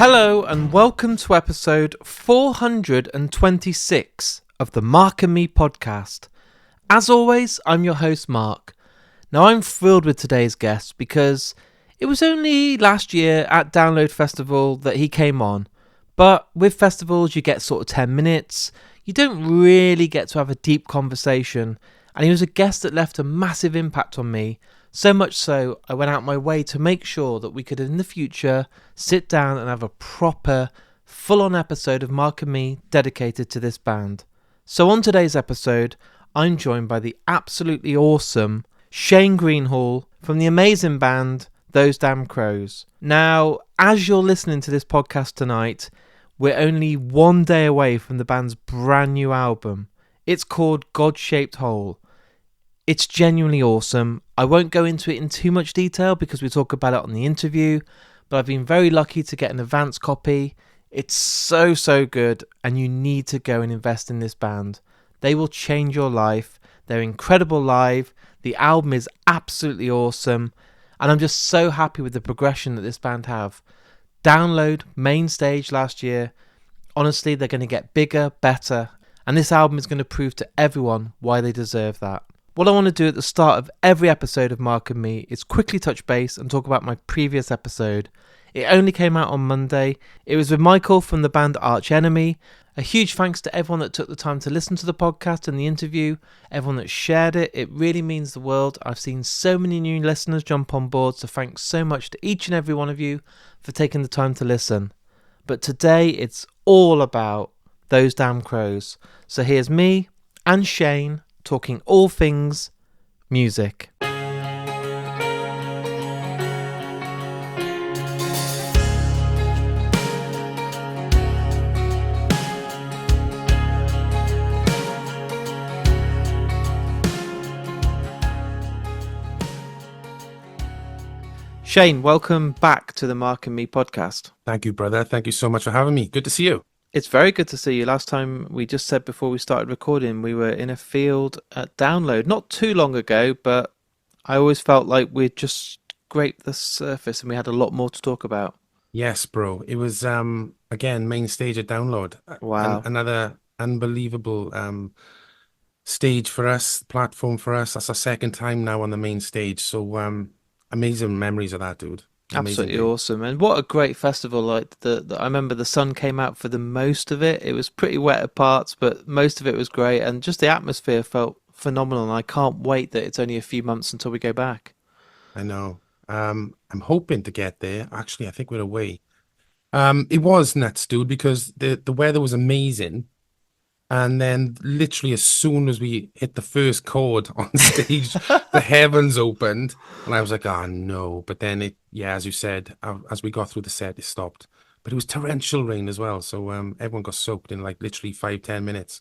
Hello and welcome to episode 426 of the Mark and Me podcast. As always, I'm your host Mark. Now I'm thrilled with today's guest because it was only last year at Download Festival that he came on. But with festivals you get sort of 10 minutes, you don't really get to have a deep conversation, and he was a guest that left a massive impact on me. So much so, I went out my way to make sure that we could in the future sit down and have a proper, full-on episode of Mark and Me dedicated to this band. So on today's episode, I'm joined by the absolutely awesome Shane Greenhall from the amazing band Those Damn Crows. Now, as you're listening to this podcast tonight, we're only one day away from the band's brand new album. It's called God-Shaped Hole. It's genuinely awesome. I won't go into it in too much detail because we talk about it on the interview, but I've been very lucky to get an advance copy. It's so good, and you need to go and invest in this band. They will change your life. They're incredible live. The album is absolutely awesome, and I'm just so happy with the progression that this band have. Download, main stage last year. Honestly, they're going to get bigger, better, and this album is going to prove to everyone why they deserve that. What I want to do at the start of every episode of Mark and Me is quickly touch base and talk about my previous episode. It only came out on Monday. It was with Michael from the band Arch Enemy. A huge thanks to everyone that took the time to listen to the podcast and the interview, everyone that shared it. It really means the world. I've seen so many new listeners jump on board, so thanks so much to each and every one of you for taking the time to listen. But today it's all about Those Damn Crows. So here's me and Shane talking all things music. Shane, welcome back to the Mark and Me podcast. Thank you, brother. Thank you so much for having me. Good to see you. It's very good to see you. Last time we just said before we started recording, we were in a field at Download, not too long ago, but I always felt like we'd just scraped the surface and we had a lot more to talk about. Yes, bro. It was again main stage at Download. Wow. Another unbelievable stage for us, platform for us. That's our second time now on the main stage. So amazing memories of that, dude. Absolutely awesome. And what a great festival. Like I remember the sun came out for the most of it. It was pretty wet at parts, but most of it was great, and just the atmosphere felt phenomenal, and I can't wait that it's only a few months until we go back. I know. I'm hoping to get there. Actually, I think we're away. It was nuts, dude, because the weather was amazing. And then literally as soon as we hit the first chord on stage, the heavens opened and I was like, oh no. But then as you said, as we got through the set, it stopped. But it was torrential rain as well. So everyone got soaked in like literally 5-10 minutes.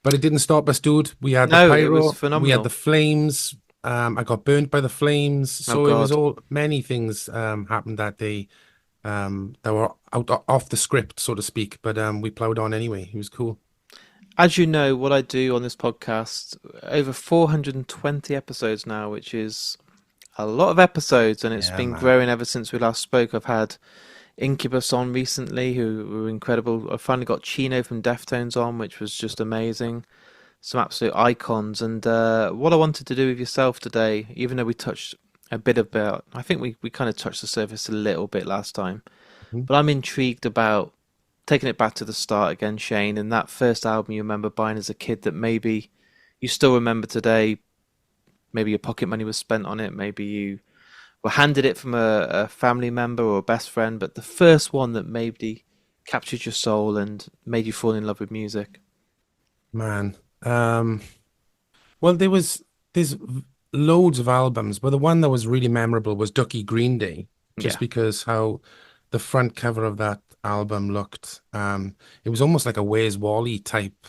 But it didn't stop us, dude. We had the pyro, it was phenomenal. We had the flames. I got burnt by the flames. So it was many things happened that day that were off the script, so to speak. But we plowed on anyway. It was cool. As you know, what I do on this podcast, over 420 episodes now, which is a lot of episodes, and it's been growing ever since we last spoke. I've had Incubus on recently, who were incredible. I finally got Chino from Deftones on, which was just amazing. Some absolute icons. And what I wanted to do with yourself today, even though we touched a bit about, I think we kind of touched the surface a little bit last time, but I'm intrigued about taking it back to the start again, Shane, and that first album you remember buying as a kid that maybe you still remember today. Maybe your pocket money was spent on it, maybe you were handed it from a family member or a best friend, but the first one that maybe captured your soul and made you fall in love with music. Man, well, there's loads of albums, but the one that was really memorable was Ducky Green Day, just because how the front cover of that album looked. It was almost like a Where's Wally type.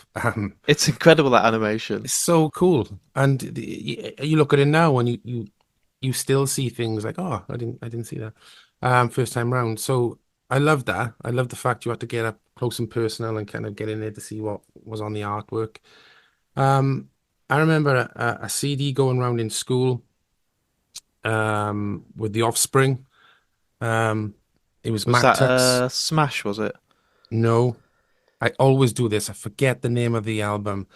It's incredible, that animation. It's so cool, and you look at it now and you still see things like, oh, I didn't see that first time round. So I love that. I love the fact you had to get up close and personal and kind of get in there to see what was on the artwork. I remember a CD going around in school with The Offspring. It was Was Matt that Tuck's. Smash? Was it? No, I always do this. I forget the name of the album,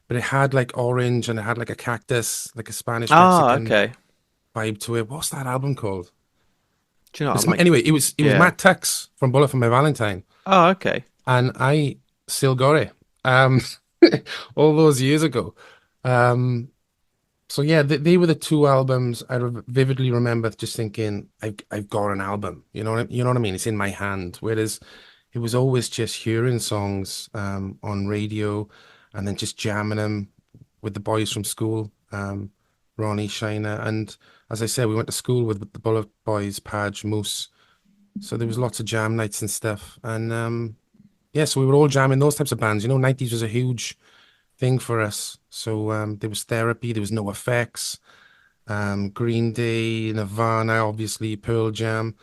but it had like orange and it had like a cactus, like a Spanish Ah, Mexican okay. vibe to it. What's that album called? Do you know? I It's, might. anyway, it was Yeah. Matt Tuck's from Bullet for My Valentine, Oh, okay. and I still got it. Um, all those years ago. Um, So yeah, they were the two albums I vividly remember just thinking, I've got an album. You know what I mean? It's in my hand. Whereas it was always just hearing songs on radio and then just jamming them with the boys from school, Ronnie, Shiner, and as I said, we went to school with the Bullet Boys, Padge, Moose. So there was lots of jam nights and stuff. And yeah, so we were all jamming those types of bands. 90s was a huge thing for us. So there was Therapy, there was No Effects, Green Day, Nirvana, obviously, Pearl Jam.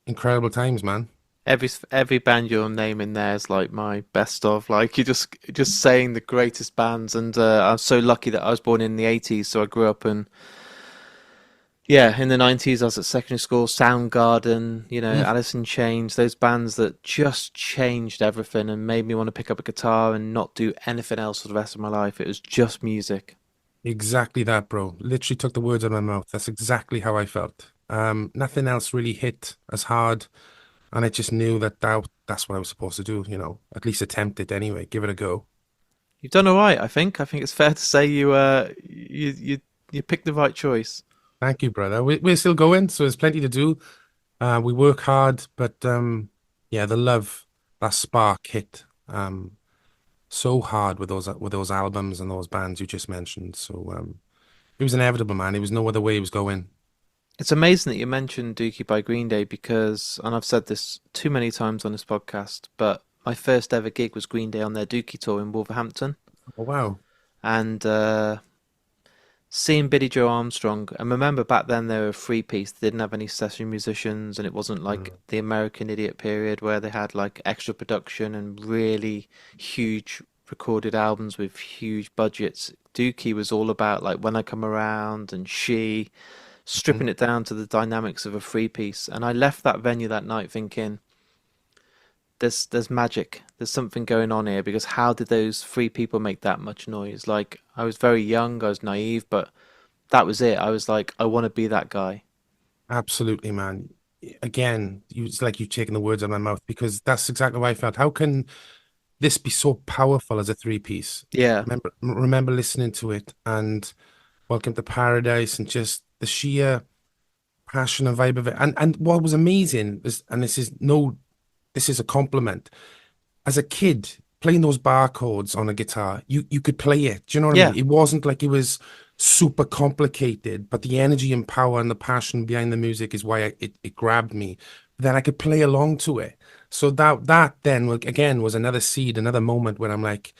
Incredible times, man. Every band you're naming there is like my best of. Like you're just saying the greatest bands, and I'm so lucky that I was born in the '80s, so I grew up in yeah in the '90s. I was at secondary school, Soundgarden, Mm, Alice in Chains, those bands that just changed everything and made me want to pick up a guitar and not do anything else for the rest of my life. It was just music. exactly that, bro. Literally took the words out of my mouth. That's exactly how I felt. Nothing else really hit as hard, and I just knew that's what I was supposed to do, at least attempt it anyway, give it a go. You've done all right, I think. I think it's fair to say you picked the right choice. Thank you, brother. We're still going, so there's plenty to do. We work hard, but yeah, the love, that spark hit so hard with those albums and those bands you just mentioned. So it was inevitable, man. It was no other way it was going. It's amazing that you mentioned Dookie by Green Day because, and I've said this too many times on this podcast, but my first ever gig was Green Day on their Dookie tour in Wolverhampton. Oh wow. And seeing Billy Joe Armstrong, and remember back then they were a three piece, they didn't have any session musicians, and it wasn't like Mm. the American Idiot period where they had like extra production and really huge recorded albums with huge budgets. Dookie was all about like When I Come Around and She, stripping Mhm. it down to the dynamics of a three piece. And I left that venue that night thinking, there's magic. There's something going on here because how did those three people make that much noise? Like I was very young, I was naive, but that was it. I was like, I want to be that guy. Absolutely, man. Again, it's like you've taken the words out of my mouth because that's exactly what I felt. How can this be so powerful as a three piece? Yeah, Remember listening to it and Welcome to Paradise and just the sheer passion and vibe of it. And what was amazing is, and this is a compliment. As a kid, playing those bar chords on a guitar, you could play it. Do you know what I mean? yeah. It wasn't like it was super complicated, but the energy and power and the passion behind the music is why it grabbed me. Then I could play along to it. So that then again was another seed, another moment where I'm like,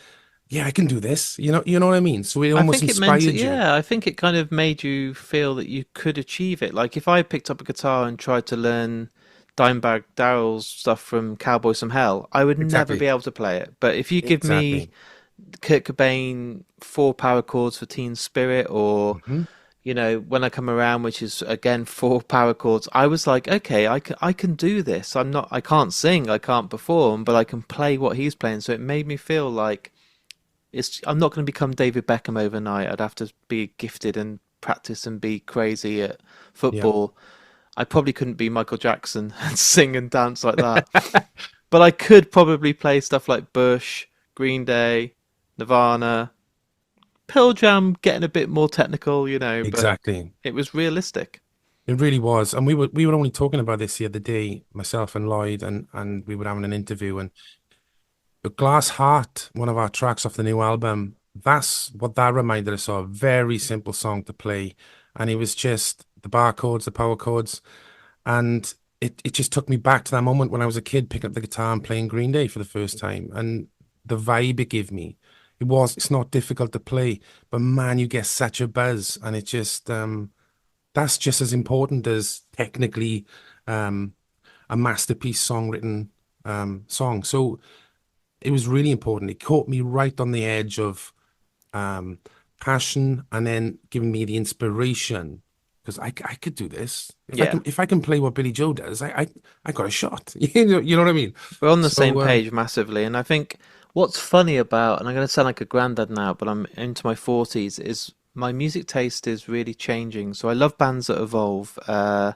yeah, I can do this. You know what I mean? So it I almost think it meant it, inspired you. yeah, I think it kind of made you feel that you could achieve it. Like if I picked up a guitar and tried to learn Dimebag Darrell's stuff from Cowboys from Hell, I would never be Exactly. able to play it. But if you give me Exactly. Kurt Cobain four power chords for Teen Spirit or Hmm. When I Come Around, which is again four power chords, I was like, okay, I can do this. I can't sing, I can't perform, but I can play what he's playing. So it made me feel like I'm not going to become David Beckham overnight. I'd have to be gifted and practice and be crazy at Yeah. football. I probably couldn't be Michael Jackson and sing and dance like that. But I could probably play stuff like Bush, Green Day, Nirvana, Pearl Jam, getting a bit more technical, but Exactly. it was realistic. It really was. And we were only talking about this the other day, myself and Lloyd, and we were having an interview. And but Glass Heart, one of our tracks off the new album, that's what that reminded us of. Very simple song to play. And it was just the bar chords, the power chords. And it just took me back to that moment when I was a kid picking up the guitar and playing Green Day for the first time. And the vibe it gave me. It's not difficult to play, but man, you get such a buzz. And it just that's just as important as technically um a masterpiece songwritten song. So it was really important. It caught me right on the edge of um, passion and then giving me the inspiration. because I could do this. Yeah. If I can play what Billy Joe does, I got a shot. You know what I mean? We're on the same So page massively, and I think what's funny about, and I'm going to sound like a granddad now, but I'm into my 40s, is my music taste is really changing. So I love bands that evolve. I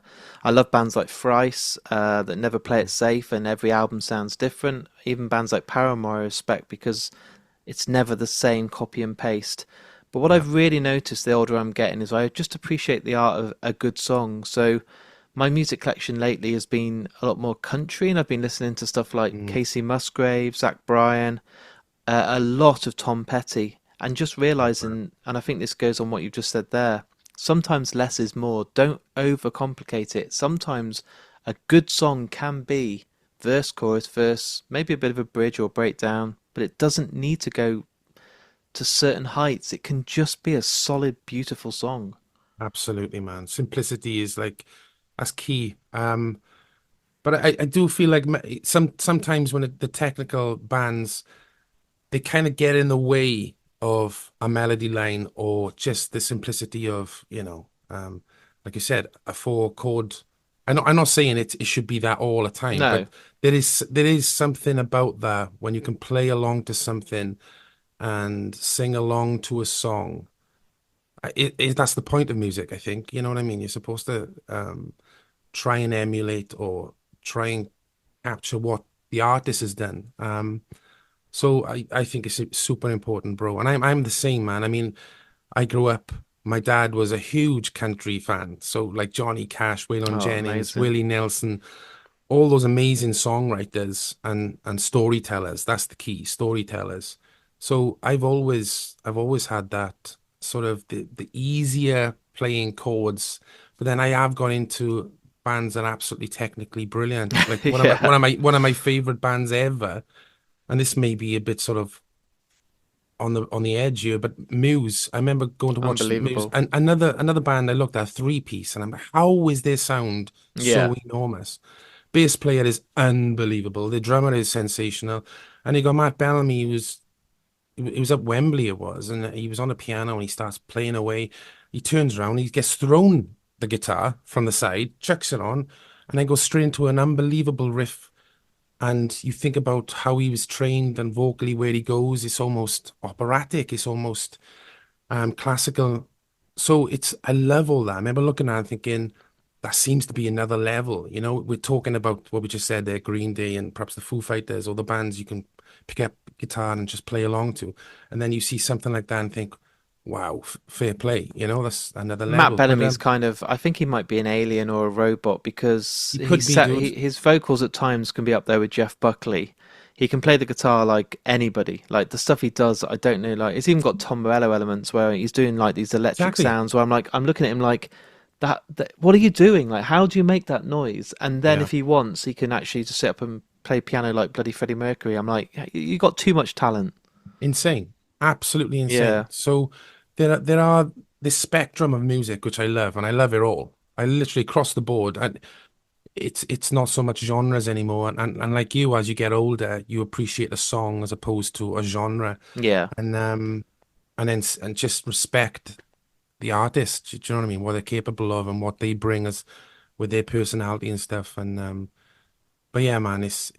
love bands like Thrice that never play it safe, and every album sounds different. Even bands like Paramore I respect because it's never the same copy and paste. But what yeah, I've really noticed the older I'm getting is I just appreciate the art of a good song. So my music collection lately has been a lot more country, and I've been listening to stuff like mm, Casey Musgrave, Zach Bryan, a lot of Tom Petty, and just super. realizing, and I think this goes on what you just said there, sometimes less is more. Don't overcomplicate it. Sometimes a good song can be verse, chorus, verse, maybe a bit of a bridge or breakdown, but it doesn't need to go to certain heights. It can just be a solid, beautiful song. Absolutely, man. Simplicity is like that's key. But I do feel like sometimes when the technical bands they kind of get in the way of a melody line or just the simplicity of, like you said, a four chord. I'm not saying it should be that all the time, No, but there is something about that when you can play along to something and sing along to a song. That's the point of music, I think. You know what I mean? You're supposed to try and emulate or try and capture what the artist has done. So I think it's super important, bro. And I'm the same, man. I mean, I grew up, my dad was a huge country fan. So like Johnny Cash, Waylon oh, Jennings, amazing. Willie Nelson, all those amazing songwriters and storytellers. That's the key, storytellers. So I've always had that sort of the easier playing chords, but then I have gone into bands that are absolutely technically brilliant. Like Yeah, one of my favorite bands ever, and this may be a bit sort of on the edge here, but Muse. I remember going to watch Muse, unbelievable. and another band I looked at, three piece, and I'm like, how is their sound Yeah, so enormous? Bass player is unbelievable. The drummer is sensational, and you got Matt Bellamy. He was at Wembley, it was, and he was on the piano and he starts playing away. He turns around, he gets thrown the guitar from the side, chucks it on, and then goes straight into an unbelievable riff and you think about how he was trained and vocally where he goes, it's almost operatic, it's almost classical. So I love all that. I remember looking at it and thinking, that seems to be another level. You know, we're talking about what we just said there, Green Day and perhaps the Foo Fighters or the bands you can pick up guitar and just play along to. And then you see something like that and think, wow, fair play. You know, that's another Matt level. But Bellamy's kind of, I think he might be an alien or a robot because he could be, dude. his vocals at times can be up there with Jeff Buckley. He can play the guitar like anybody. Like the stuff he does, I don't know. Like it's even got Tom Morello elements where he's doing like these electric Exactly. sounds. Where I'm looking at him like that. What are you doing? Like how do you make that noise? And then Yeah. if he wants, he can actually just sit up and play piano like bloody Freddie Mercury. I'm like, you got too much talent. Insane, absolutely insane. Yeah, So there are this spectrum of music which I love, and I love it all. I literally cross the board, and it's not so much genres anymore. And like you, as you get older, you appreciate a song as opposed to a genre, yeah. and and just respect the artist. Do you know what I mean? What they're capable of and what they bring us with their personality and stuff. And but yeah, man, it's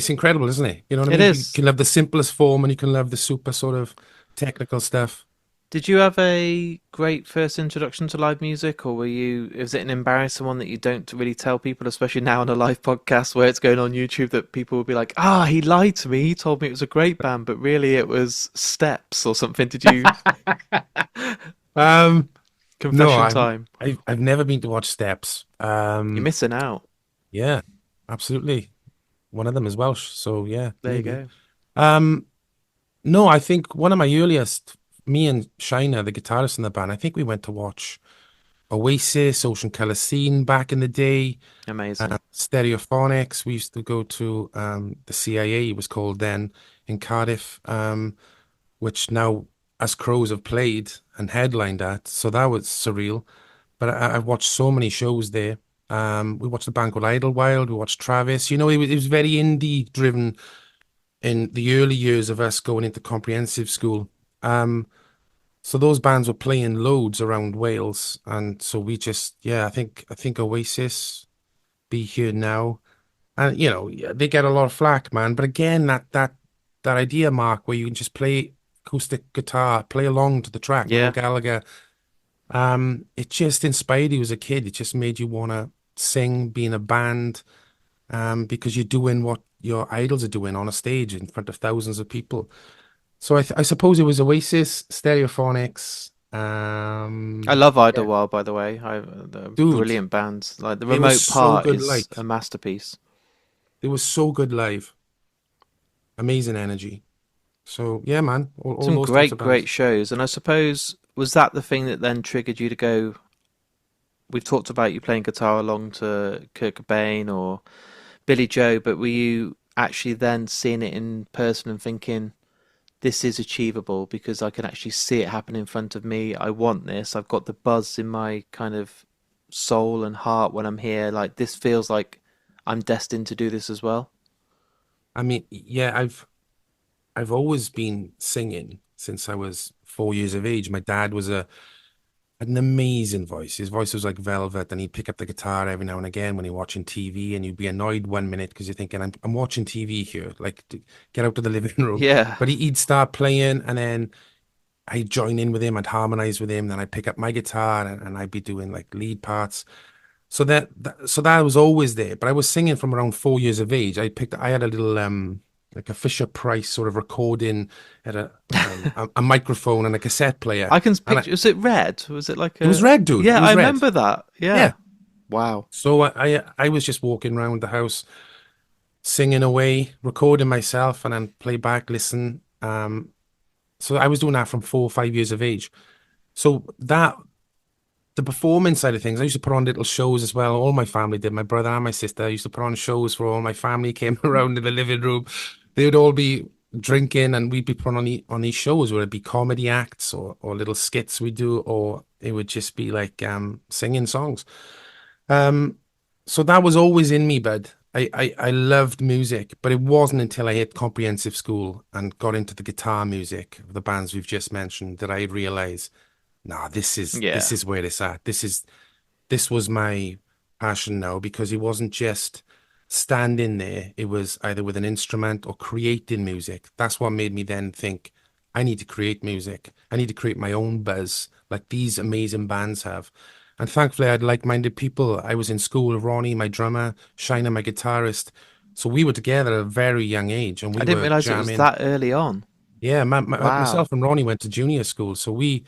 incredible, isn't it? You know what I It mean? You is. can love the simplest form and you can love the super sort of technical stuff. Did you have a great first introduction to live music, or is it an embarrassing one that you don't really tell people, especially now on a live podcast where it's going on YouTube that people will be like, ah, he lied to me. He told me it was a great band, but really it was Steps or something. Did you Um, no, confession time? I've never been to watch Steps. You're missing out. Yeah, absolutely. One of them is Welsh, so yeah, There you maybe. go. Um, no, I think one of my earliest, me and Shiner, the guitarist in the band, I think we went to watch Oasis, Ocean Colour Scene back in the day. Amazing. Stereophonics. We used to go to the CIA, it was called then, in Cardiff, which now As Crows have played and headlined at. So that was surreal. But I've watched so many shows there. We watched the band called Idlewild. We watched Travis. You know, it was very indie driven in the early years of us going into comprehensive school. Um, So those bands were playing loads around Wales, and so we just, yeah, I think Oasis, Be Here Now, and yeah, they get a lot of flack, man. But again, that idea, Mark, where you can just play acoustic guitar, play along to the track, Noel Yeah. Gallagher, it just inspired you as a kid. It just made you want to sing, be in a band, because you're doing what your idols are doing on a stage in front of thousands of people. So I suppose it was Oasis, Stereophonics. I love Yeah, Idlewild, by the way. They're dude, brilliant bands. Like the they were remote so part good is a live. masterpiece. They were so good live. Amazing energy. So yeah, man, all Some those types great, of great bands. shows. And I suppose, was that the thing that then triggered you to go? We've talked about you playing guitar along to Kurt Cobain or Billy Joe, but were you actually then seeing it in person and thinking, this is achievable because I can actually see it happen in front of me. I want this. I've got the buzz in my kind of soul and heart when I'm here. Like this feels like I'm destined to do this as well. I mean, yeah, I've always been singing since I was 4 years of age. My dad was a had an amazing voice. His voice was like velvet, and he'd pick up the guitar every now and again when you're watching TV, and you'd be annoyed 1 minute because you're thinking, I'm watching TV here, like get out to the living room. Yeah. But he'd start playing, and then I'd join in with him, I'd harmonize with him, then I'd pick up my guitar, and I'd be doing like lead parts. So that was always there. But I was singing from around 4 years of age. I had a little like a Fisher Price sort of recording, had a microphone and a cassette player, I can and picture. Was it red? Was it like it was a? red, dude. It Yeah, I was red. remember that. Yeah. Yeah. Wow. So I was just walking around the house singing away, recording myself, and then play back, listen. So I was doing that from 4 or 5 years of age. So that the performance side of things, I used to put on little shows as well. All my family did. My brother and my sister used to put on shows for all my family. Came around in the living room. They would all be drinking, and we'd be put on these shows where it'd be comedy acts or little skits we do, or it would just be like singing songs. Um, so that was always in me, bud. I loved music, but it wasn't until I hit comprehensive school and got into the guitar music of the bands we've just mentioned that I realized, nah, this Yeah. is where it's at. This was my passion now, because it wasn't just standing there. It was either with an instrument or creating music. That's what made me then think, I need to create music. I need to create my own buzz like these amazing bands have. And thankfully, I had like-minded people. I was in school with Ronnie, my drummer, Shiner, my guitarist. So we were together at a very young age, and I we didn't were realize it was jamming. that early on. Yeah, Wow. myself and Ronnie went to junior school, so we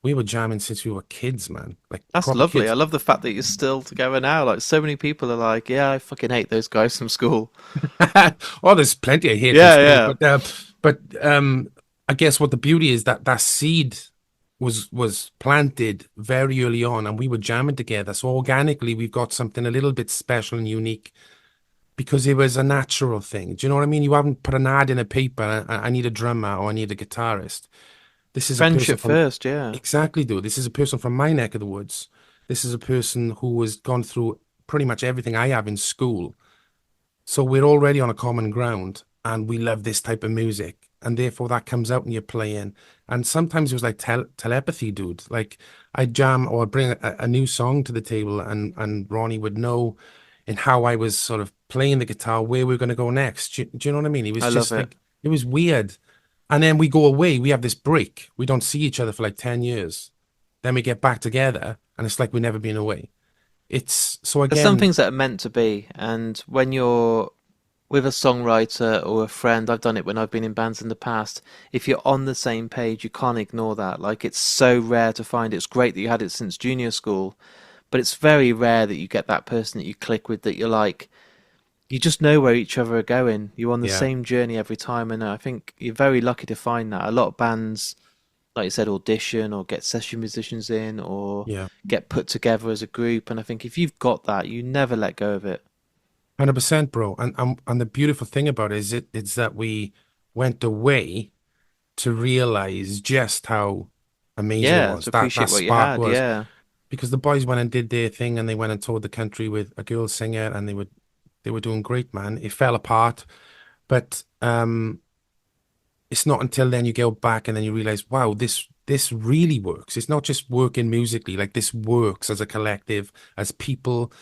were jamming since we were kids, man, like That's proper lovely. I kids. love the fact that you're still together now. Like so many people are like, yeah, I fucking hate those guys from school. Oh, there's plenty of hate from Yeah, school, yeah. but I guess what the beauty is that that seed was planted very early on, and we were jamming together. So organically, we've got something a little bit special and unique because it was a natural thing. Do you know what I mean? You haven't put an ad in a paper. I need a drummer or I need a guitarist. This is a person Friendship from first, yeah. exactly, dude. This is a person from my neck of the woods. This is a person who has gone through pretty much everything I have in school, so we're already on a common ground, and we love this type of music. And therefore that comes out and you're playing. And sometimes it was like telepathy, dude. Like I'd jam or I'd bring a new song to the table, and Ronnie would know in how I was sort of playing the guitar, where we are going to go next. Do you know what I mean? It was I love just it. like, it was weird. And then we go away, we have this break. We don't see each other for like 10 years. Then we get back together, and it's like we've never been away. It's so There's some again, things that are meant to be, and when you're with a songwriter or a friend, I've done it when I've been in bands in the past. If you're on the same page, you can't ignore that. Like it's so rare to find. It's great that you had it since junior school, but it's very rare that you get that person that you click with that you're like, you just know where each other are going. You're on the yeah, same journey every time, and I think you're very lucky to find that. A lot of bands, like you said, audition or get session musicians in or yeah. get put together as a group, and I think if you've got that, you never let go of it. 100%, bro. And the beautiful thing about it is it's that we went away to realize just how amazing it Yeah, was. to That appreciate what you spark had. was, Yeah. because the boys went and did their thing, and they went and toured the country with a girl singer, and they were doing great, man. It fell apart, but it's not until then you go back and then you realize, wow, this really works. It's not just working musically, like this works as a collective, as people.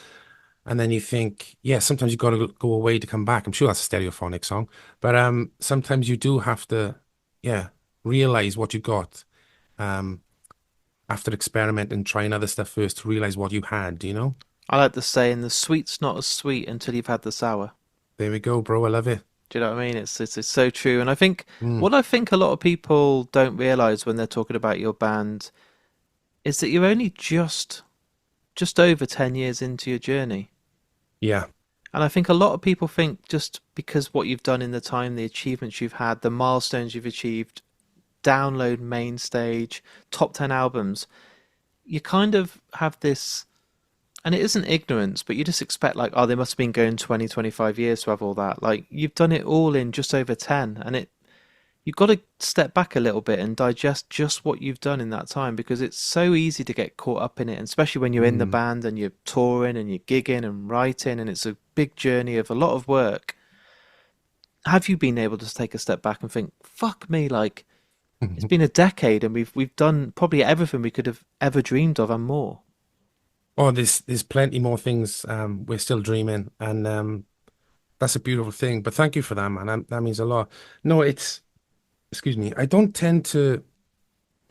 And then you think, yeah, sometimes you got to go away to come back. I'm sure that's a stereophonic song, but sometimes you do have to, yeah, realize what you got um, after experimenting and trying other stuff first to realize what you had, you know? I like the saying, the sweet's not as sweet until you've had the sour. There we go, bro. I love it. Do you know what I mean? It's so true. And I think Mm, what I think a lot of people don't realize when they're talking about your band is that you're only just over 10 years into your journey. yeah. And I think a lot of people think just because what you've done in the time, the achievements you've had, the milestones you've achieved, download main stage, top 10 albums, you kind of have this, and it isn't ignorance, but you just expect like, oh, they must have been going 20, 25 years to have all that. Like you've done it all in just over 10, and you've got to step back a little bit and digest just what you've done in that time, because it's so easy to get caught up in it, and especially when you're in the Mm. band and you're touring and you're gigging and writing, and it's a big journey of a lot of work. Have you been able to take a step back and think, fuck me, like it's been a decade and we've done probably everything we could have ever dreamed of and more. Oh, there's plenty more things we're still dreaming, and that's a beautiful thing. But thank you for that, man. That means a lot. No, it's excuse me. I don't tend to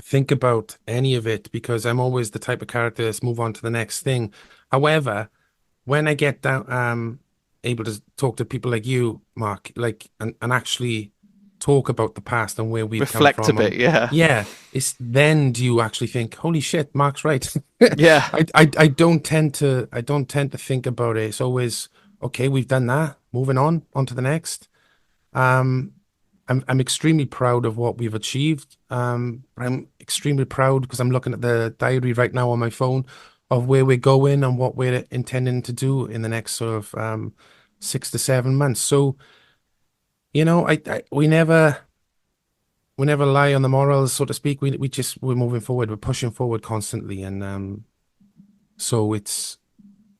think about any of it because I'm always the type of character that's move on to the next thing. However, when I get down, able to talk to people like you, Mark, like and actually talk about the past and where we've come Reflect a from, bit, and yeah. yeah, it's then do you actually think, holy shit, Mark's right. Yeah. I don't tend to think about it. It's always okay, we've done that, moving on to the next. Um, I'm extremely proud of what we've achieved. I'm extremely proud because I'm looking at the diary right now on my phone of where we're going and what we're intending to do in the next sort of 6 to 7 months. So, we never lie on the morals, so to speak. We're moving forward. We're pushing forward constantly, and so it's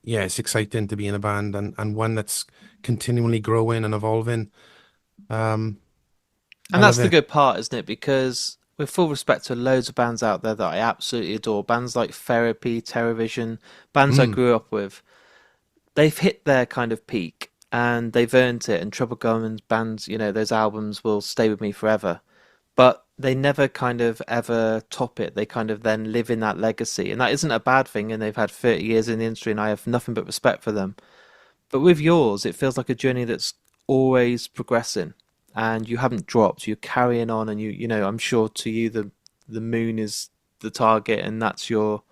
exciting to be in a band and one that's continually growing and evolving. Um, I And love that's the it. good part, isn't it? Because with full respect to loads of bands out there that I absolutely adore, bands like Therapy, Terrorvision, bands I Mm, grew up with, they've hit their kind of peak and they've earned it. And Trouble Gunman's bands, those albums will stay with me forever. But they never kind of ever top it. They kind of then live in that legacy. And that isn't a bad thing. And they've had 30 years in the industry and I have nothing but respect for them. But with yours, it feels like a journey that's always progressing and you haven't dropped. You're carrying on and I'm sure to you the moon is the target and that's your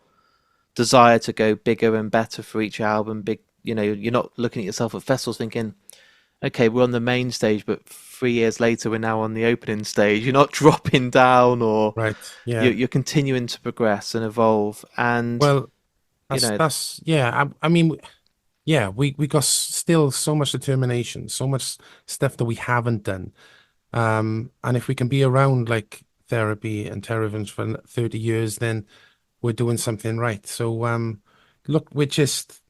desire to go bigger and better for each album. You're not looking at yourself at festivals thinking, okay, we're on the main stage, but 3 years later we're now on the opening stage. You're not dropping down or right. you're, Yeah. you're continuing to progress and evolve. And, Well, you know, that's yeah. I mean, yeah. We got still so much determination, so much stuff that we haven't done. And if we can be around like therapy and Terravenge for 30 years, then we're doing something right. So, look, we're just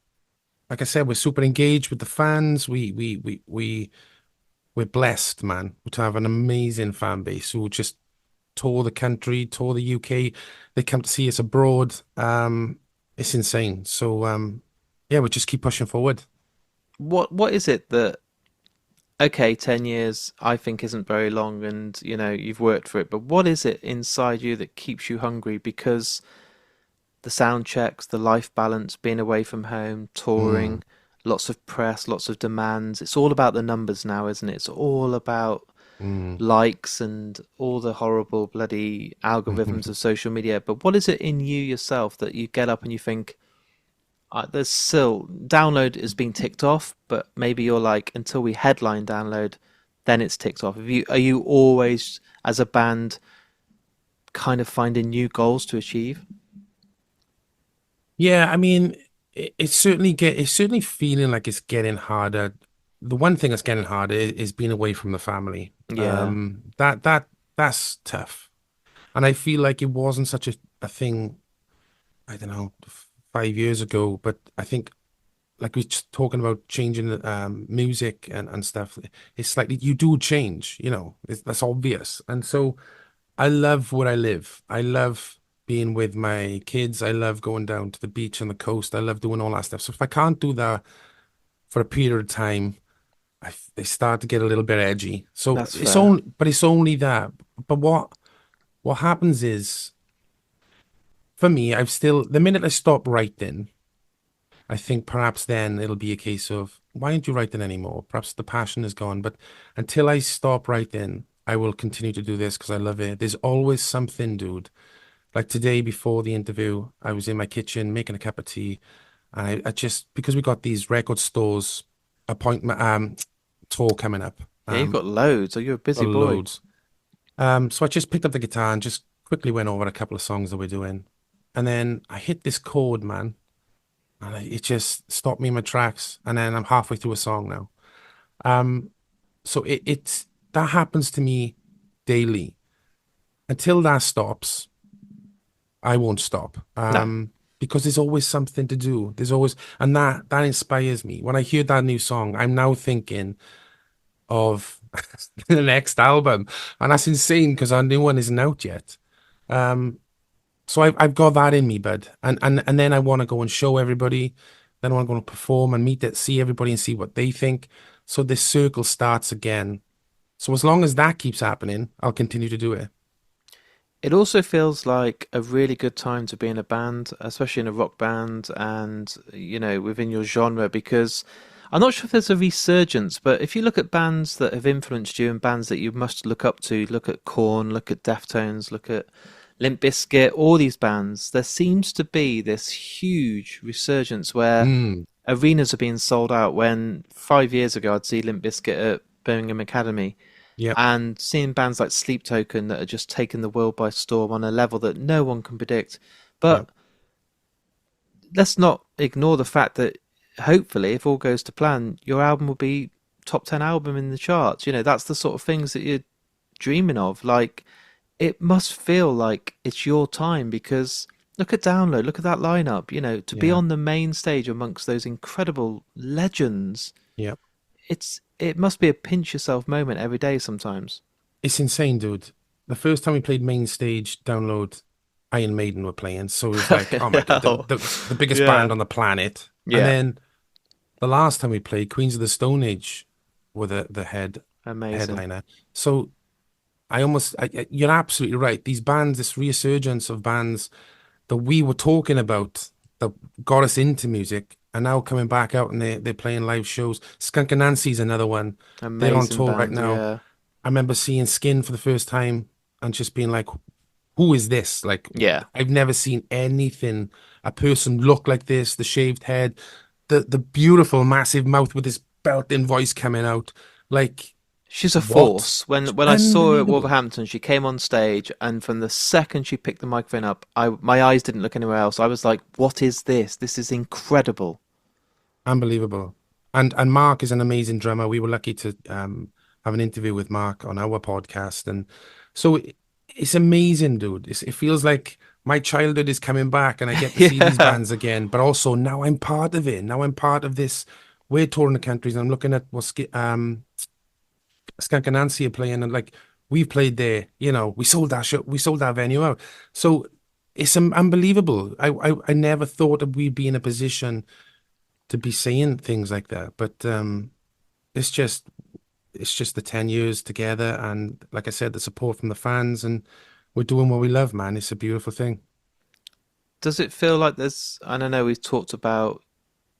like I said, we're super engaged with the fans. We're blessed, man, to have an amazing fan base who just tour the country, tour the UK. They come to see us abroad. It's insane. So, yeah, we just keep pushing forward. what is it that okay, 10 years I think isn't very long and you've worked for it, but what is it inside you that keeps you hungry? Because the sound checks, the life balance, being away from home, Mm, touring, lots of press, lots of demands. It's all about the numbers now, isn't it? It's all about mm. likes and all the horrible bloody algorithms of social media. But what is it in you yourself that you get up and you think, there's still download is being ticked off, but maybe you're like, until we headline download, then it's ticked off. Are you always, as a band, kind of finding new goals to achieve? Yeah, I mean, it's certainly feeling like it's getting harder. The one thing that's getting harder is being away from the family. Yeah. That's tough. And I feel like it wasn't such a thing, I don't know, 5 years ago, but I think like we're just talking about changing the music and stuff. It's like you do change, that's obvious. And so I love where I live. I love being with my kids. I love going down to the beach and the coast. I love doing all that stuff. So if I can't do that for a period of time, they start to get a little bit edgy. So That's it's fair. only, but it's only that. But what happens is, for me, I've still the minute I stop writing, I think perhaps then it'll be a case of why aren't you writing anymore? Perhaps the passion is gone. But until I stop writing, I will continue to do this because I love it. There's always something, dude. Like today before the interview, I was in my kitchen making a cup of tea, and I just because we got these record stores appointment tour coming up, Yeah, you've got loads. So you're a busy boy. loads. So I just picked up the guitar and just quickly went over a couple of songs that we're doing, and then I hit this chord, man, and it just stopped me in my tracks. And then I'm halfway through a song now. Um, so it's that happens to me daily. Until that stops, I won't stop. No. Because there's always something to do. There's always, and that inspires me. When I hear that new song, I'm now thinking of the next album, and that's insane because our new one isn't out yet. Um, so I've got that in me, bud, and then I want to go and show everybody. Then I want to go and perform and meet it, see everybody and see what they think. So this circle starts again. So as long as that keeps happening, I'll continue to do it. It also feels like a really good time to be in a band, especially in a rock band and, within your genre, because I'm not sure if there's a resurgence, but if you look at bands that have influenced you and bands that you must look up to, look at Korn, look at Deftones, look at Limp Bizkit, all these bands, there seems to be this huge resurgence where Mm, arenas are being sold out when 5 years ago I'd see Limp Bizkit at Birmingham Academy yep, and seeing bands like Sleep Token that are just taking the world by storm on a level that no one can predict. yep. But let's not ignore the fact that hopefully, if all goes to plan, your album will be top 10 album in the charts. That's the sort of things that you're dreaming of. Like, it must feel like it's your time because look at Download, look at that lineup. To be Yeah, on the main stage amongst those incredible legends, yep. it must be a pinch yourself moment every day sometimes. It's insane, dude. The first time we played main stage download, Iron Maiden were playing, so it was like, oh my God, Hell. the biggest band Yeah. on the planet. And Yeah. then the last time we played, Queens of the Stone Age were the Amazing. headliner. So you're absolutely right. These bands, this resurgence of bands that we were talking about that got us into music are now coming back out and they're playing live shows. Skunk and Nancy's another one. They're on Amazing tour right band. now. Yeah. I remember seeing Skin for the first time and just being like, who is this? Like, Yeah. I've never seen anything, a person look like this, the shaved head, the beautiful massive mouth with this belting voice coming out. Like, She's a what? force. When I saw her at Unbelievable. Wolverhampton, she came on stage, and from the second she picked the microphone up, my eyes didn't look anywhere else. I was like, "What is this? This is incredible." Unbelievable. And Mark is an amazing drummer. We were lucky to have an interview with Mark on our podcast. And so it's amazing, dude. It feels like my childhood is coming back and I get to see these Yeah. bands again, but also now I'm part of it. Now I'm part of this. We're touring the countries and I'm looking at what Skunk and Nancy are playing and like we've played there, we sold that show, we sold that venue out. So it's unbelievable. I never thought that we'd be in a position to be saying things like that. But it's just it's just the 10 years together and like I said, the support from the fans and we're doing what we love, man. It's a beautiful thing. Does it feel like there's? I don't know. We've talked about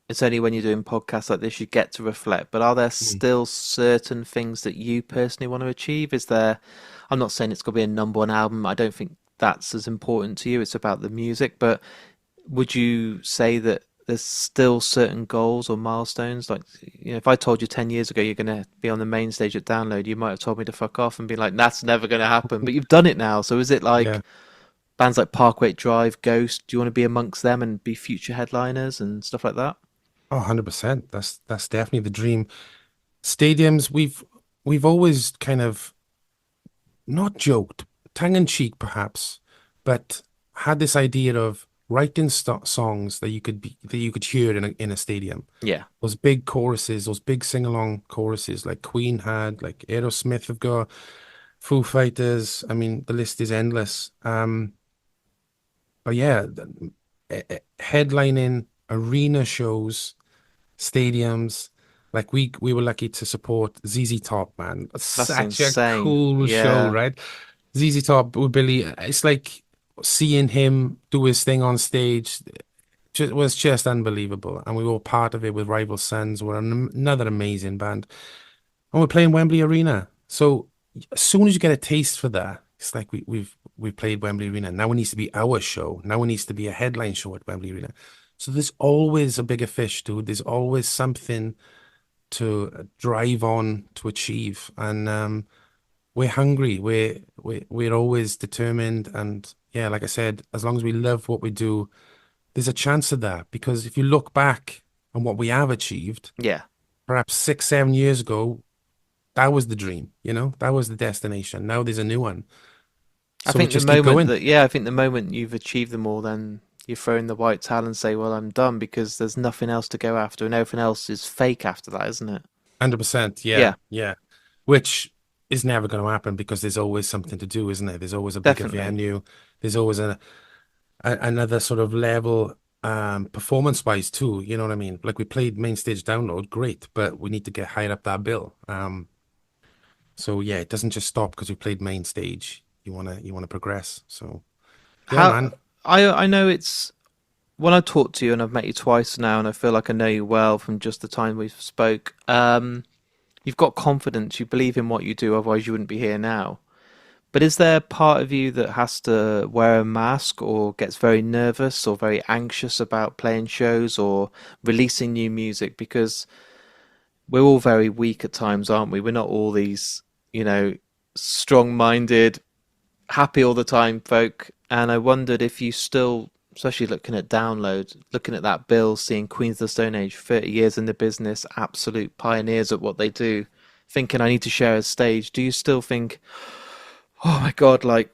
it's only when you're doing podcasts like this you get to reflect, but are there Mm. still certain things that you personally want to achieve? Is there? I'm not saying it's got to be a number one album. I don't think that's as important to you. It's about the music, but would you say that there's still certain goals or milestones? Like, if I told you 10 years ago you're going to be on the main stage at Download, you might have told me to fuck off and be like, that's never going to happen. But you've done it now. So is it Yeah. like bands like Parkway Drive, Ghost? Do you want to be amongst them and be future headliners and stuff like that? Oh, 100%. That's definitely the dream. Stadiums, we've always kind of not joked, tongue in cheek perhaps, but had this idea of writing songs that you could hear in a stadium. Yeah. Those big choruses, those big sing-along choruses like Queen had, like Aerosmith have got. Foo Fighters. I mean, the list is endless. But yeah, headlining arena shows, stadiums. Like we were lucky to support ZZ Top, man. That's Such a insane. cool show, Yeah. right? ZZ Top with Billy. It's like seeing him do his thing on stage just, was just unbelievable. And we were part of it with Rival Sons. We're another amazing band. And we're playing Wembley Arena. So as soon as you get a taste for that, it's like we've played Wembley Arena. Now it needs to be our show. Now it needs to be a headline show at Wembley Arena. So there's always a bigger fish, dude. There's always something to drive on to achieve. And we're hungry. We're always determined. And yeah, like I said, as long as we love what we do, there's a chance of that. Because if you look back on what we have achieved, Yeah. perhaps 6, 7 years ago, that was the dream, that was the destination. Now there's a new one. I So we think the just keep moment going. that, yeah, I think the moment you've achieved them all, then you throw in the white towel and say, well, I'm done because there's nothing else to go after and everything else is fake after that, isn't it? 100%. Yeah, Yeah. Yeah. Which is never going to happen because there's always something to do, isn't there? There's always a bigger definitely. venue. There's always another sort of level, performance wise too. You know what I mean? Like we played main stage download, great, but we need to get higher up that bill. So yeah, it doesn't just stop because we played main stage. You wanna progress. So yeah, How man. I know it's when I talk to you and I've met you twice now and I feel like I know you well from just the time we've spoke. You've got confidence, you believe in what you do, otherwise you wouldn't be here now. But is there a part of you that has to wear a mask or gets very nervous or very anxious about playing shows or releasing new music? Because we're all very weak at times, aren't we? We're not all these, you know, strong-minded, happy all the time folk. And I wondered if you still, especially looking at download, looking at that bill, seeing Queens of the Stone Age, 30 years in the business, absolute pioneers at what they do, thinking I need to share a stage. Do you still think, oh my God, like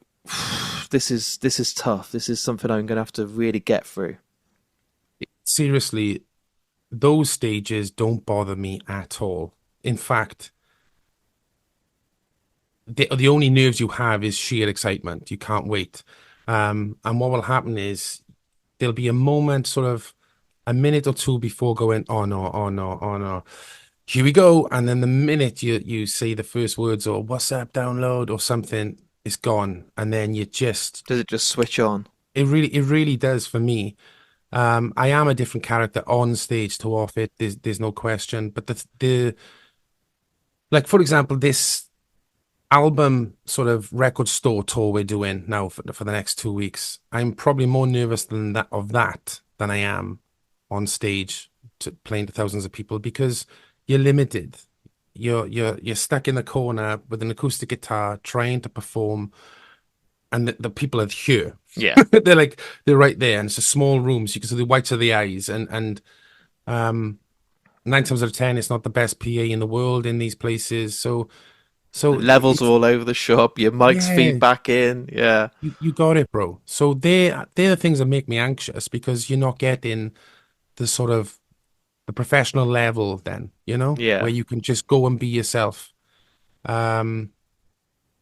this is tough. This is something I'm gonna have to really get through. Seriously, those stages don't bother me at all. In fact, the only nerves you have is sheer excitement. You can't wait. And what will happen is there'll be a moment, sort of a minute or two before going, oh no, oh no, oh no, here we go. And then the minute you say the first words or what's up, download or something, it's gone. And then you just Does it just switch on? it really does for me. I am a different character on stage to off it. There's no question. But the like for example, this album sort of record store tour we're doing now for the next 2 weeks, I'm probably more nervous than I am on stage to playing to thousands of people because you're limited. You're stuck in the corner with an acoustic guitar trying to perform, and the people are here. Yeah. They're right there, and it's a small room, so you can see the whites of the eyes, and um 9 times out of 10, it's not the best PA in the world in these places. So Levels it's all over the shop, your mics feed yeah, back in. Yeah. you got it, bro. So they're the things that make me anxious because you're not getting the sort of the professional level then, where Yeah. you can just go and be yourself. Um,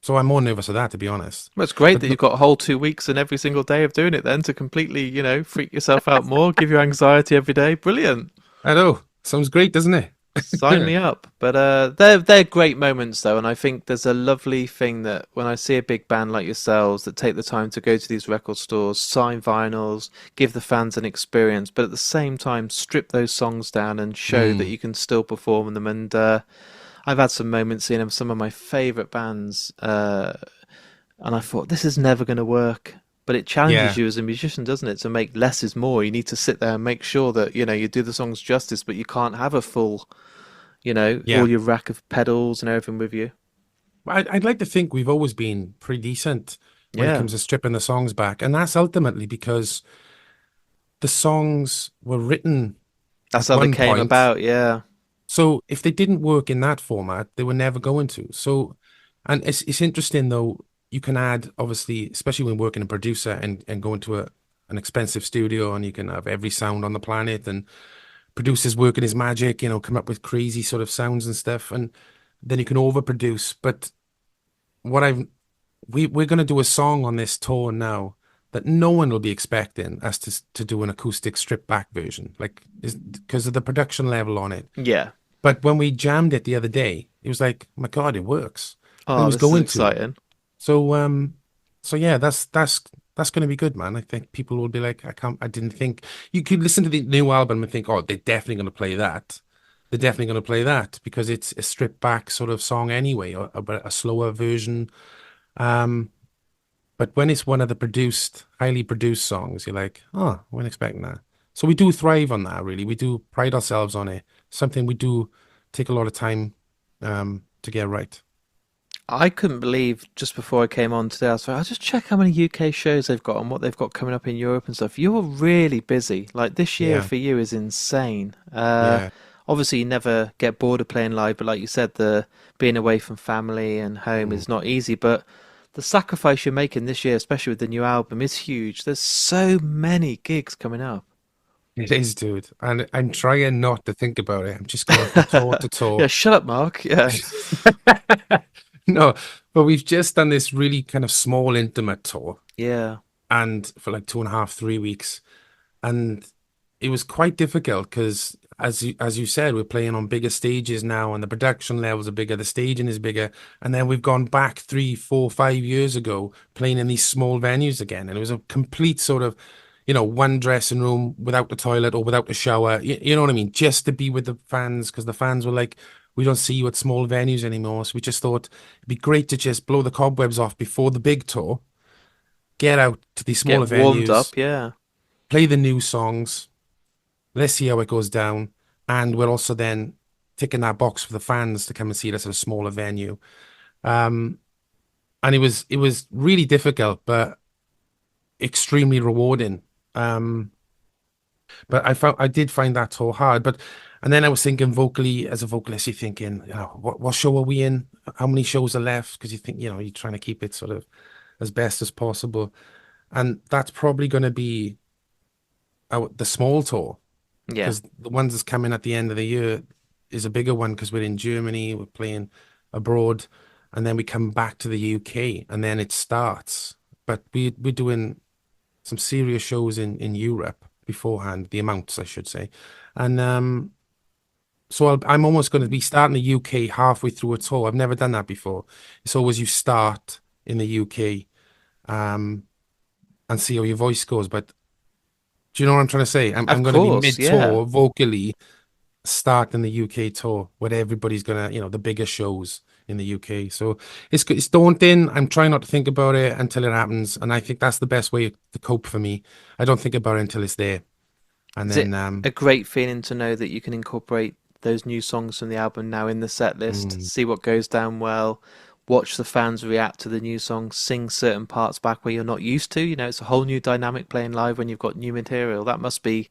so I'm more nervous of that, to be honest. Well, it's great But that you've look, got a whole 2 weeks and every single day of doing it then to completely, freak yourself out more, give you anxiety every day. Brilliant. I know, sounds great, doesn't it? Sign me up. But they're great moments though, and I think there's a lovely thing that when I see a big band like yourselves that take the time to go to these record stores, sign vinyls, give the fans an experience, but at the same time strip those songs down and show that Mm, you can still perform them. And I've had some moments seeing some of my favourite bands, and I thought this is never going to work. But it challenges yeah, you as a musician, doesn't it? To make less is more. You need to sit there and make sure that you do the songs justice, but you can't have a full yeah. all your rack of pedals and everything with you. I'd like to think we've always been pretty decent when it Yeah, comes to stripping the songs back, and that's ultimately because the songs were written that's at how they one came point. about. Yeah, So if they didn't work in that format, they were never going to. So, and it's interesting though. You can add obviously, especially when working a producer and go into an expensive studio, and you can have every sound on the planet, and producers working his magic, come up with crazy sort of sounds and stuff, and then you can overproduce. But what I've we're gonna do a song on this tour now that no one will be expecting us to do an acoustic stripped back version, like is because of the production level on it. Yeah. But when we jammed it the other day, it was like, my God, it works, and it Oh, was this is going to. exciting. So so yeah, that's going to be good, man. I think people will be like, I didn't think you could listen to the new album and think, oh, they're definitely going to play that. They're definitely going to play that because it's a stripped back sort of song anyway, or a slower version. Um, but when it's one of the highly produced songs, you're like, oh, I wasn't expecting that. So we do thrive on that, really. We do pride ourselves on it. Something we do take a lot of time to get right. I couldn't believe just before I came on today, I was like, I'll just check how many UK shows they've got and what they've got coming up in Europe and stuff. You're really busy. Like this year Yeah, for you is insane. yeah. Obviously you never get bored of playing live, but like you said, the being away from family and home Mm. is not easy. But the sacrifice you're making this year, especially with the new album, is huge. There's so many gigs coming up. It is, dude. And I'm trying not to think about it. I'm just going from tour to Yeah, tour. shut up, Mark. Yeah. No, but we've just done this really kind of small, intimate tour, Yeah. and for like 2.5, 3 weeks. And it was quite difficult because, as you said, we're playing on bigger stages now, and the production levels are bigger, the staging is bigger, and then we've gone back 3, 4, 5 years ago playing in these small venues again, and it was a complete sort of, one dressing room without the toilet or without the shower. You know what I mean? Just to be with the fans because the fans were like, "We don't see you at small venues anymore." So we just thought it'd be great to just blow the cobwebs off before the big tour, get out to these Get smaller warmed venues, up. Yeah. play the new songs. Let's see how it goes down. And we're also then ticking that box for the fans to come and see us at a smaller venue. Um, and it was really difficult, but extremely rewarding. Um, but I did find that tour hard. And then I was thinking vocally, as a vocalist, you're thinking, what show are we in? How many shows are left? Because you think, you're trying to keep it sort of as best as possible. And that's probably going to be the small tour, Yeah. because the ones that's coming at the end of the year is a bigger one because we're in Germany, we're playing abroad, and then we come back to the UK, and then it starts. But we're doing some serious shows in Europe beforehand, the amounts I should say, and so I'm almost going to be starting the UK halfway through a tour. I've never done that before. It's always you start in the UK, um, and see how your voice goes. But do you know what I'm trying to say? I'm Of going to be course. Yeah. mid-tour vocally starting the UK tour where everybody's gonna, the bigger shows in the UK. So it's daunting. I'm trying not to think about it until it happens, and I think that's the best way to cope for me. I don't think about it until it's there, and Is it then a great feeling to know that you can incorporate those new songs from the album now in the set list, mm, see what goes down well, watch the fans react to the new songs, sing certain parts back where you're not used to? It's a whole new dynamic playing live when you've got new material. That must be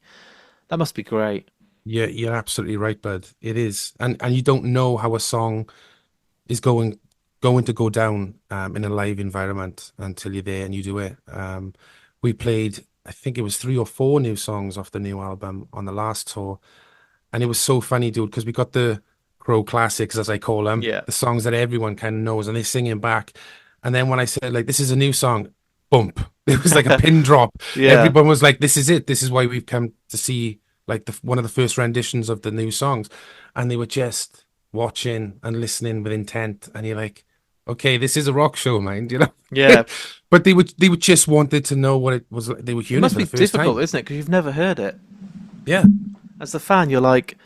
great. you're absolutely right, bud. It is, and you don't know how a song is going to go down in a live environment until you're there and you do it. We played, I think it was 3 or 4 new songs off the new album on the last tour, and it was so funny, dude, because we got the Crow classics, as I call them, Yeah. the songs that everyone kind of knows, and they sing it back. And then when I said, like, this is a new song, bump. It was like a pin drop. Yeah. Everyone was like, this is it. This is why we've come to see like one of the first renditions of the new songs. And they were just watching and listening with intent. And you're like, okay, this is a rock show, man. Yeah. But they would just wanted to know what it was like. They were It hearing it must for be the first difficult, time. isn't it? Because you've never heard it. Yeah. As the fan, you're like,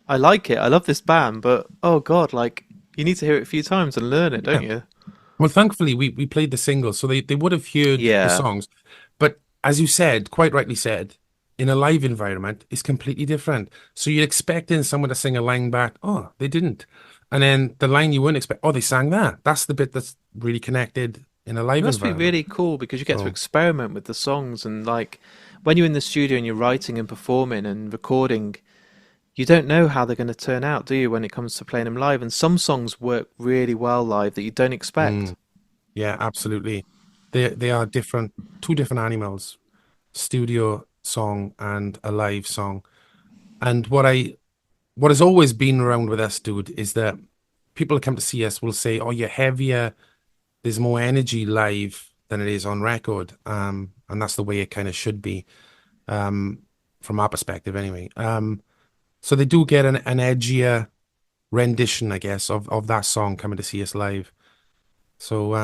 I like it. I love this band, but oh God, like you need to hear it a few times and learn it, don't Yeah. you? Well, thankfully, we played the single, so they would have heard the Yeah. songs. But as you said, quite rightly said, in a live environment, it's completely different. So you're expecting someone to sing a line back. Oh, they didn't. And then the line you wouldn't expect, oh, they sang that. That's the bit that's really connected in a It live must be environment. really cool because you get to So, experiment with the songs and like when you're in the studio and you're writing and performing and recording, you don't know how they're going to turn out, do you, when it comes to playing them live? And some songs work really well live that you don't expect. mm, yeah, absolutely. They are different, two different animals, studio song and a live song. And what has always been around with us, dude, is that people that come to see us will say, "Oh, you're heavier. there's more energy live than it is on record. And that's the way it kind of should be, um, from our perspective anyway. So they do get an edgier rendition, I guess, of that song coming to see us live. So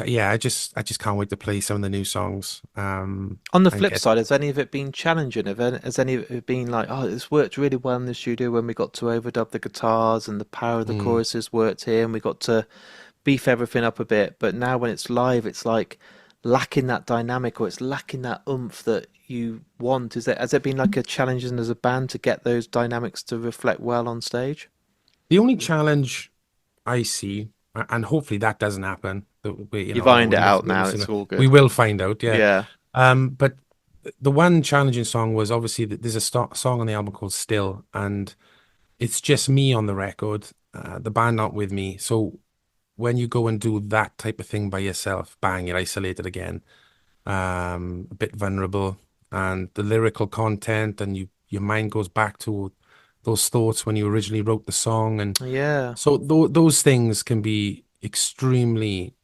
yeah, I just can't wait to play some of the new songs. On the And flip get side, has any of it been challenging? Has any of it been like, oh, this worked really well in the studio when we got to overdub the guitars and the power of the mm, choruses worked here and we got to beef everything up a bit, but now when it's live, it's like lacking that dynamic or it's lacking that oomph that you want. Has it been like a challenge as a band to get those dynamics to reflect well on stage? the only challenge I see, and hopefully that doesn't happen. That we, You've I don't ironed want it to out miss now. listen. It's all We good. will find out, yeah. Yeah. But the one challenging song was obviously that there's a song on the album called "Still," and it's just me on the record. The band not with me. So when you go and do that type of thing by yourself, bang, you're isolated again. A bit vulnerable, and the lyrical content, and your mind goes back to those thoughts when you originally wrote the song, and Yeah. so those things can be extremely,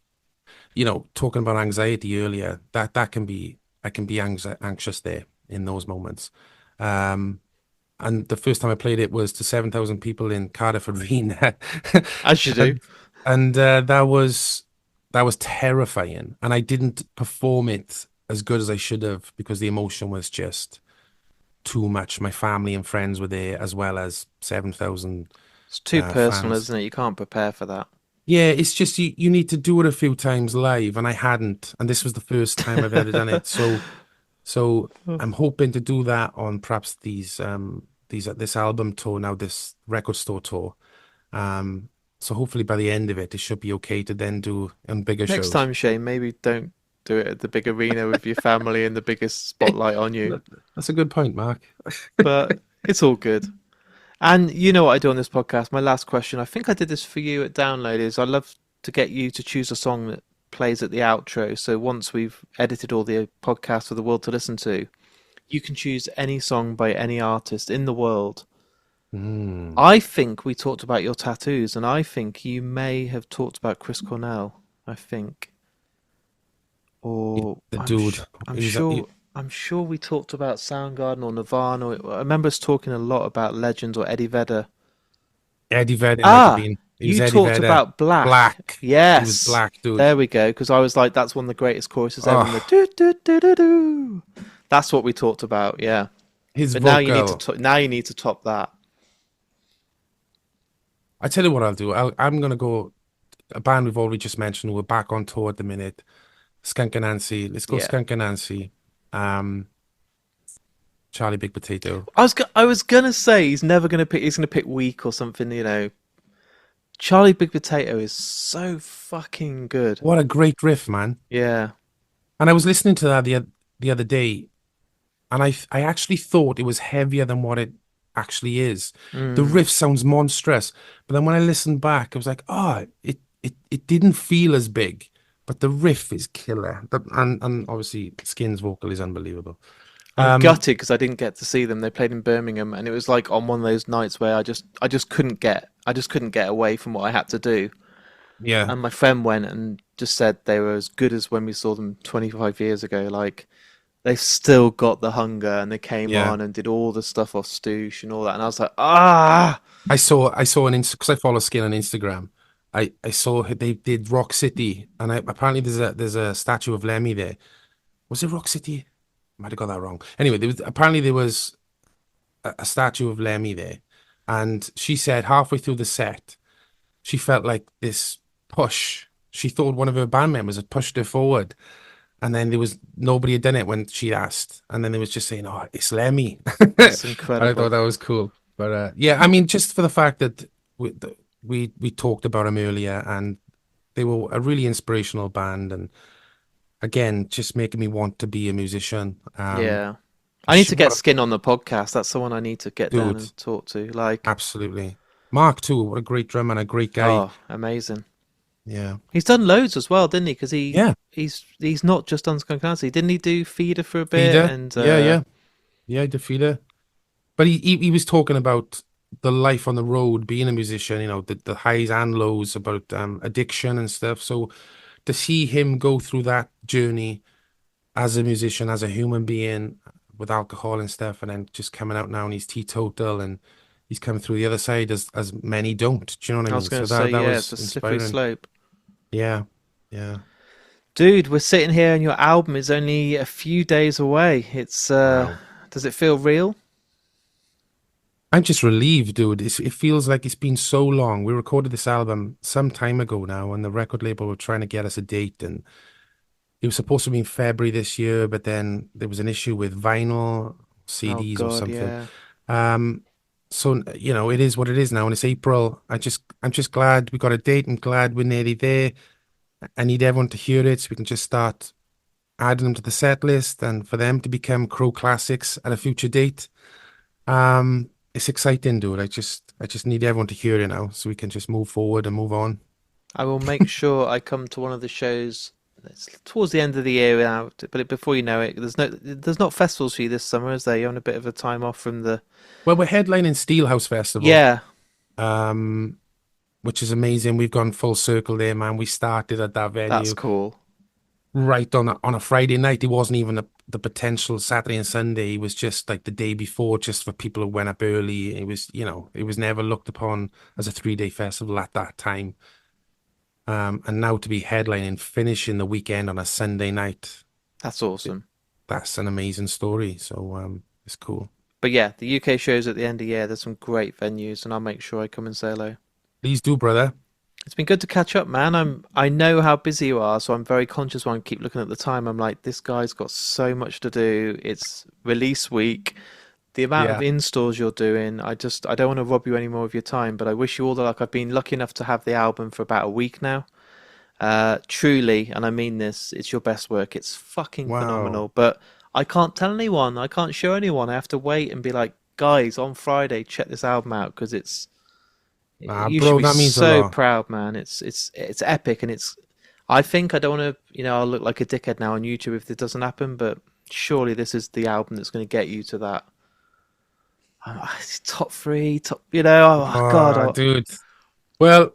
talking about anxiety earlier, that can be, I can be anxious there in those moments. Um, and the first time I played it was to 7,000 people in Cardiff Arena. As you do. and that was terrifying. And I didn't perform it as good as I should have because the emotion was just too much. My family and friends were there as well as 7,000 It's too personal, fans. isn't it? You can't prepare for that. Yeah, it's just you need to do it a few times live, and I hadn't, and this was the first time I've ever done it. So I'm hoping to do that on perhaps this album tour now, this record store tour. Um, so hopefully by the end of it, it should be okay to then do on bigger Next shows. time, Shane, maybe don't do it at the big arena with your family and the biggest spotlight on you. That's a good point, Mark. But it's all good. And you know what I do on this podcast? My last question, I think I did this for you at Download, is I love to get you to choose a song that plays at the outro. So once we've edited all the podcasts for the world to listen to, you can choose any song by any artist in the world. Mm, I think we talked about your tattoos, and I think you may have talked about Chris Cornell. I think, or the dude, I'm he was sure. I'm sure we talked about Soundgarden or Nirvana. I remember us talking a lot about Legends or Eddie Vedder. Eddie Vedder might have Ah, been. He was you Eddie talked Vedder. about Black. Black. He was Yes. black, dude. There we go. Because I was like, that's one of the greatest choruses ever. And the Oh, do do do do do. That's what we talked about. Yeah. his But now you need to vocal. now you need to top that. I tell you what I'll do. I'm gonna go a band we've already just mentioned. We're back on tour at the minute. Skunk and Nancy. Let's go Yeah. Skunk and Nancy. Um, Charlie Big Potato. I was gonna say he's never gonna pick. He's gonna pick Weak or something. You know, Charlie Big Potato is so fucking good. What a great riff, man. Yeah. And I was listening to that the other day, and I actually thought it was heavier than what it actually is. The Mm. riff sounds monstrous, but then when I listened back, I was like, oh, it didn't feel as big, but the riff is killer. And obviously Skin's vocal is unbelievable. I'm Um, gutted because I didn't get to see them. They played in Birmingham, and it was like on one of those nights where I just couldn't get away from what I had to do. yeah, And my friend went and just said they were as good as when we saw them 25 years ago. Like they've still got the hunger, and they came yeah. on and did all the stuff off Stoosh and all that. And I was like, ah, I saw an Insta because I follow Skin on Instagram. I saw they did Rock City, and apparently there's a statue of Lemmy there. Was it Rock City? Might have got that wrong. Anyway, there was a statue of Lemmy there, and she said halfway through the set, she felt like this push. She thought one of her band members had pushed her forward, and then there was nobody had done it when she asked, and then they was just saying, "Oh, it's Lemmy." And that's I thought incredible. that was cool. But yeah, I mean, just for the fact that we talked about them earlier, and they were a really inspirational band, and again, just making me want to be a musician. Yeah. I need to get What a Skin on the podcast. That's someone I need to get down dude, and talk to. Like, absolutely. Mark too, what a great drummer and a great guy. oh, amazing. Yeah, He's done loads as well, didn't he? Because yeah. he's not just done Skunk Nancy. Didn't he do Feeder for a bit? Feeder, And yeah, yeah, yeah, the Feeder. But he was talking about the life on the road, being a musician. The highs and lows about addiction and stuff. So to see him go through that journey as a musician, as a human being with alcohol and stuff, and then just coming out now and he's teetotal and he's coming through the other side as many don't. Do you know what I I was mean? going So to say, that yeah, it's was a slippery inspiring. slope. Yeah, yeah. Dude, we're sitting here and your album is only a few days away. It's Wow. does it feel real? I'm just relieved, dude. It feels like it's been so long. We recorded this album some time ago now, and the record label were trying to get us a date, and it was supposed to be in February this year, but then there was an issue with vinyl Oh CDs or God, something. yeah. Um, so it is what it is now, and it's April. I'm just glad we got a date. I'm glad we're nearly there. I need everyone to hear it so we can just start adding them to the set list and for them to become Crow classics at a future date. It's exciting, dude. I just need everyone to hear it now so we can just move forward and move on. I will make sure I come to one of the shows. It's towards the end of the year now, but before you know it, there's not festivals for you this summer, is there? You're on a bit of a time off from the. Well, we're headlining Steelhouse Festival, Yeah, um, which is amazing. We've gone full circle there, man. We started at that that's venue cool. right on a Friday night. It wasn't even the potential Saturday and Sunday. It was just like the day before, just for people who went up early. It was, it was never looked upon as a 3-day festival at that time. And now to be headlining, finishing the weekend on a Sunday night, That's awesome. that's an amazing story. So it's cool. But yeah, the UK shows at the end of the year. There's some great venues, and I'll make sure I come and say hello. Please do, brother. It's been good to catch up, man. I know how busy you are, so I'm very conscious when I keep looking at the time. I'm like, this guy's got so much to do. It's release week. The amount of Yeah. installs you're doing, I don't want to rob you any more of your time, but I wish you all the luck. I've been lucky enough to have the album for about a week now. Truly, and I mean this, it's your best work. It's fucking Wow. phenomenal. But I can't tell anyone. I can't show anyone. I have to wait and be like, guys, on Friday, check this album out because it's. Ah, You should bro, be that means a so lot. proud, man. It's epic, and it's. I think I don't want to, I'll look like a dickhead now on YouTube if this doesn't happen. But surely this is the album that's going to get you to that top three, top. Oh God, Oh, dude. Well,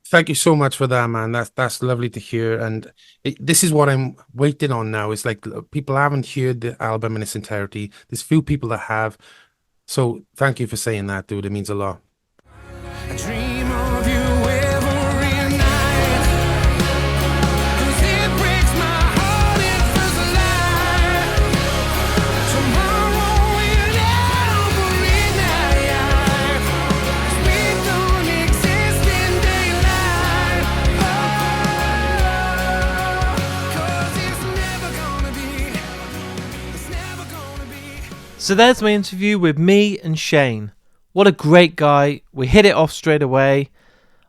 thank you so much for that, man. That's lovely to hear. And this is what I'm waiting on now. It's like people haven't heard the album in its entirety. There's few people that have. So thank you for saying that, dude. It means a lot. I dream of you every night, 'cause it breaks my heart it feels alive. Tomorrow will never ignite, 'cause we don't exist in daylight. Oh, 'cause it's never gonna be. So there's my interview with me and Shane. What a great guy. We hit it off straight away.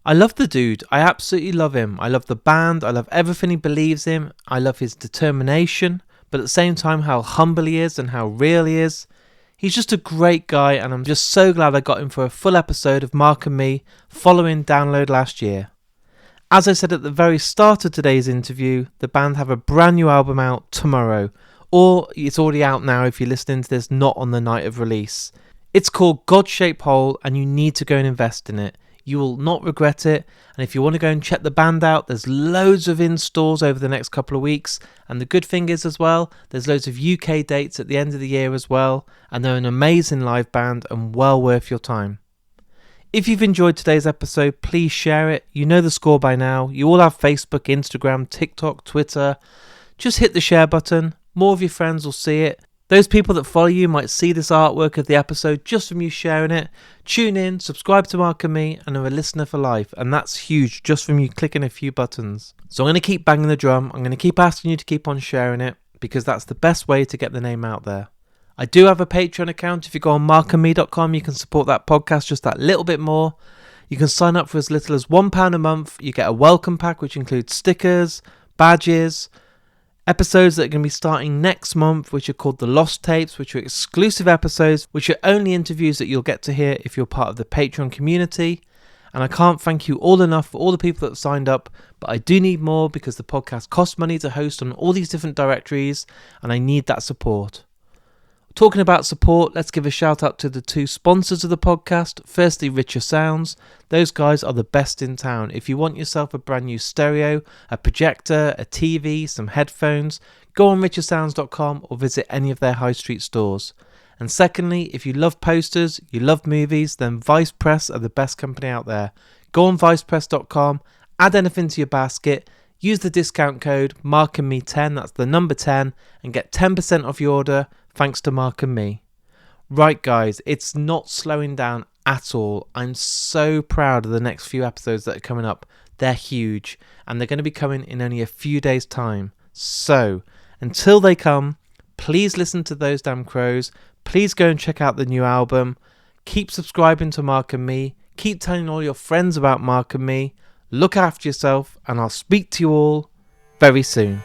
I love the dude. I absolutely love him. I love the band. I love everything he believes in. I love his determination, but at the same time how humble he is and how real he is. He's just a great guy, and I'm just so glad I got him for a full episode of Mark and Me following Download last year. As I said at the very start of today's interview, the band have a brand new album out tomorrow, or it's already out now if you're listening to this not on the night of release. It's called God-Shaped Hole, and you need to go and invest in it. You will not regret it, and if you want to go and check the band out, there's loads of installs over the next couple of weeks, and the good thing is as well, there's loads of UK dates at the end of the year as well, and they're an amazing live band and well worth your time. If you've enjoyed today's episode, please share it. You know the score by now. You all have Facebook, Instagram, TikTok, Twitter. Just hit the share button. More of your friends will see it. Those people that follow you might see this artwork of the episode just from you sharing it. Tune in, subscribe to Mark and Me, and are a listener for life. And that's huge just from you clicking a few buttons. So I'm going to keep banging the drum. I'm going to keep asking you to keep on sharing it because that's the best way to get the name out there. I do have a Patreon account. If you go on markandme.com, you can support that podcast just that little bit more. You can sign up for as little as £1 a month. You get a welcome pack, which includes stickers, badges, episodes that are going to be starting next month, which are called The Lost Tapes, which are exclusive episodes, which are only interviews that you'll get to hear if you're part of the Patreon community. And I can't thank you all enough for all the people that have signed up, but I do need more because the podcast costs money to host on all these different directories, and I need that support. Talking about support, let's give a shout out to the two sponsors of the podcast. Firstly, Richer Sounds. Those guys are the best in town. If you want yourself a brand new stereo, a projector, a TV, some headphones, go on richersounds.com or visit any of their high street stores. And secondly, if you love posters, you love movies, then Vice Press are the best company out there. Go on vicepress.com, add anything to your basket, use the discount code MarkandMe10, that's the number 10, and get 10% off your order thanks to Mark and Me. Right guys, it's not slowing down at all. I'm so proud of the next few episodes that are coming up. They're huge and they're going to be coming in only a few days time. So until they come, please listen to Those Damn Crows. Please go and check out the new album. Keep subscribing to Mark and Me. Keep telling all your friends about Mark and Me. Look after yourself and I'll speak to you all very soon.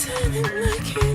Turning my key.